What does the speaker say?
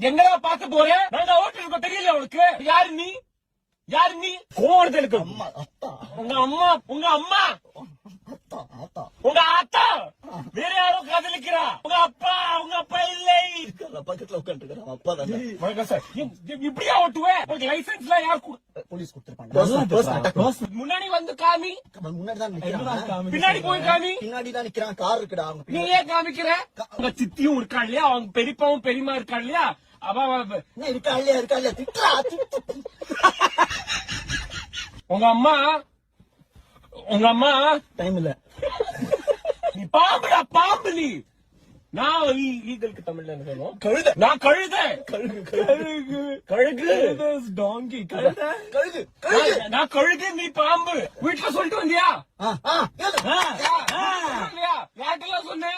என்னடா பார்க்க போறேன்? நாங்க ஓட்டு இருக்கோம், தெரியல அவளுக்கு? யாரு நீ? யாரு நீ? கோவணத்துல இருக்கு உங்க அம்மா, உங்க அம்மா, உங்க ஆத்தா, வேற யாரோ காதலிக்கிறா. உங்க அப்பா இல்லை. பக்கத்துல உட்காந்து அப்பா தான் இப்படியா ஓட்டுவேன்? உங்களுக்கு லைசன்ஸ்ல யார் போலீஸ் கொடுத்துருப்பாங்க. முன்னாடி வந்து காமி, முன்னாடி தான் நிக்கிறான், பின்னாடி போய் காமி. பின்னாடி தான் நிக்கிறான், கார் இருக்குடா. நீ ஏன் காமிக்கிற? உங்க சித்தியும் இருக்கா இல்லையா? அவங்க பெரியப்பாவும் பெரியமா இருக்கா இல்லையா? இருக்கா இல்லையா திட்டா. உங்க அம்மா டைம் இல்ல. நீ பாம்புடா, பாம்பு நீ. நான் ஈகலுக்கு தமிழ்ல என்ன சொல்லுவோம்? கழுத. நான் கழுத. கழுகு டாங்கி. கழுகு. நான் கழுகு, நீ பாம்பு. வீட்டுல சொல்லிட்டு வந்தியா? யார்கிட்டலாம் சொன்ன?